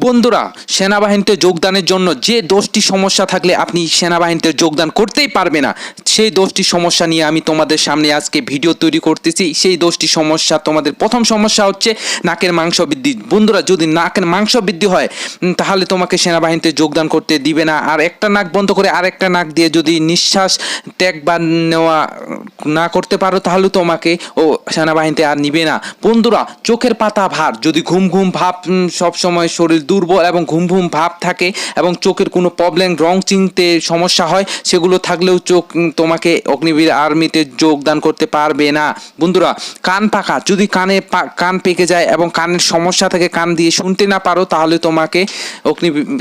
বন্ধুরা, সেনাবাহিনীতে যোগদানের জন্য যে 10টি সমস্যা থাকলে আপনি সেনাবাহিনীতে যোগদান করতেই পারবে না, সেই 10টি সমস্যা নিয়ে আমি তোমাদের সামনে আজকে ভিডিও তৈরি করতেছি। সেই 10টি সমস্যা, তোমাদের প্রথম সমস্যা হচ্ছে নাকের মাংস বৃদ্ধি। বন্ধুরা, যদি নাকের মাংস বৃদ্ধি হয় তাহলে তোমাকে সেনাবাহিনীতে যোগদান করতে দিবে না। আর একটা নাক বন্ধ করে আরেকটা নাক দিয়ে যদি নিঃশ্বাস ত্যাগ বা নেওয়া না করতে পারো তাহলে তোমাকে সেনাবাহিনীতে আর নিবে না। বন্ধুরা, চোখের পাতা ভার, যদি ঘুম ঘুম ভাব, সবসময় শরীর দুর্বল এবং ঘুম ঘুম ভাব থাকে এবং চোখের কোনো প্রবলেম, রং চিনতে সমস্যা হয়, সেগুলো থাকলেও চোখ তোমাকে অগ্নিবীর আর্মিতে যোগদান করতে পারবে না। বন্ধুরা, কান পাকা, যদি কান পেকে যায় এবং কানের সমস্যা থেকে, কান দিয়ে শুনতে না পারো, তাহলে তোমাকে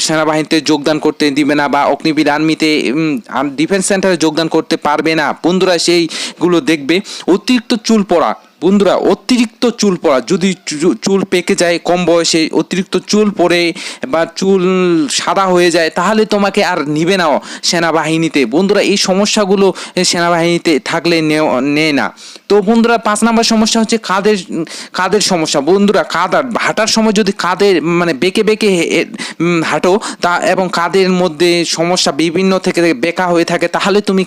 সেনাবাহিনীতে যোগদান করতে দিবে না বা অগ্নিবীর আর্মিতে ডিফেন্স সেন্টারে যোগদান করতে পারবে না। বন্ধুরা, সেইগুলো দেখবে। অতিরিক্ত চুল পড়া, বন্ধুরা অতিরিক্ত চুল পড়া, যদি চুল পেকে যায় কম বয়সে, অতিরিক্ত চুল পড়ে বা চুল সাদা হয়ে যায়, তাহলে তোমাকে আর নিবে না সেনাবাহিনীতে। বন্ধুরা, এই সমস্যাগুলো সেনাবাহিনীতে থাকলে নেয় না। তো বন্ধুরা, 5 নম্বর সমস্যা হচ্ছে কাঁধের সমস্যা। বন্ধুরা, হাঁটার সময় যদি বেঁকে বেঁকে হাঁটো এবং কাঁধের মধ্যে সমস্যা বিভিন্ন থেকে বেঁকা হয়ে থাকে, তাহলে তুমি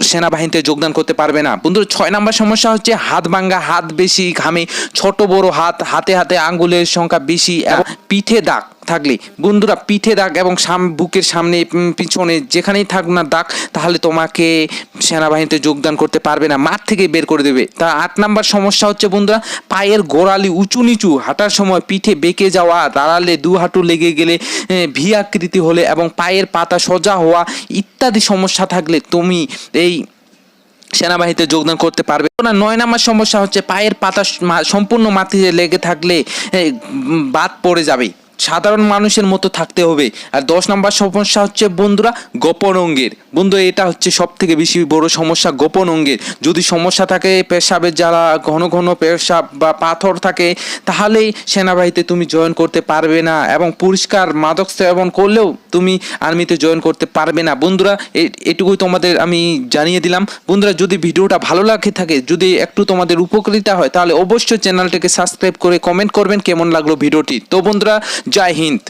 সেনাবাহিনীতে যোগদান করতে পারবে না। বন্ধুরা, 6 নম্বর সমস্যা হচ্ছে হাত ভাঙ্গা, হাত বেশি ঘামে, ছোট বড় হাতে হাতে আঙ্গুলের সংখ্যা বেশি এবং পিঠে দাগ থাকলে। বন্ধুরা, পিঠে দাগ এবং বুকের সামনে পিছনে যেখানেই থাক না দাগ, তাহলে তোমাকে সেনাবাহিনীতে যোগদান করতে পারবে না, মাঠ থেকে বের করে দেবে। 8 নম্বর সমস্যা হচ্ছে বন্ধুরা, পায়ের গোড়ালি উঁচু নিচু, হাঁটার সময় পিঠে বেঁকে যাওয়া, দাঁড়ালে দু হাঁটু লেগে গেলে, ভি আকৃতি হলে এবং পায়ের পাতা সোজা হওয়া ইত্যাদি সমস্যা থাকলে তুমি এই সেনাবাহিনীতে যোগদান করতে পারবে না। 9 নম্বর সমস্যা হচ্ছে পায়ের পাতা সম্পূর্ণ মাটিতে লেগে থাকলে বাদ পড়ে যাবে, সাধারণ মানুষের মতো থাকতে হবে। আর 10 নম্বর সমস্যা হচ্ছে বন্ধুরা গোপন অঙ্গের। বন্ধু, এটা হচ্ছে সব থেকে বেশি বড় সমস্যা, গোপন অঙ্গের। যদি সমস্যা থাকে পেশাবের জ্বালা, ঘন ঘন পেশাব বা পাথর থাকে, তাহলেই সেনাবাহিনীতে তুমি জয়েন করতে পারবে না এবং পরিষ্কার মাদক সেবন করলেও তুমি আর্মিতে জয়েন করতে পারবে না। বন্ধুরা, এটুকুই তোমাদের আমি জানিয়ে দিলাম। বন্ধুরা, যদি ভিডিওটা ভালো লাগে থাকে, যদি একটু তোমাদের উপকারিতা হয়, তাহলে অবশ্যই চ্যানেলটাকে সাবস্ক্রাইব করে কমেন্ট করবেন কেমন লাগলো ভিডিওটি। তো বন্ধুরা, জয় হিন্দ।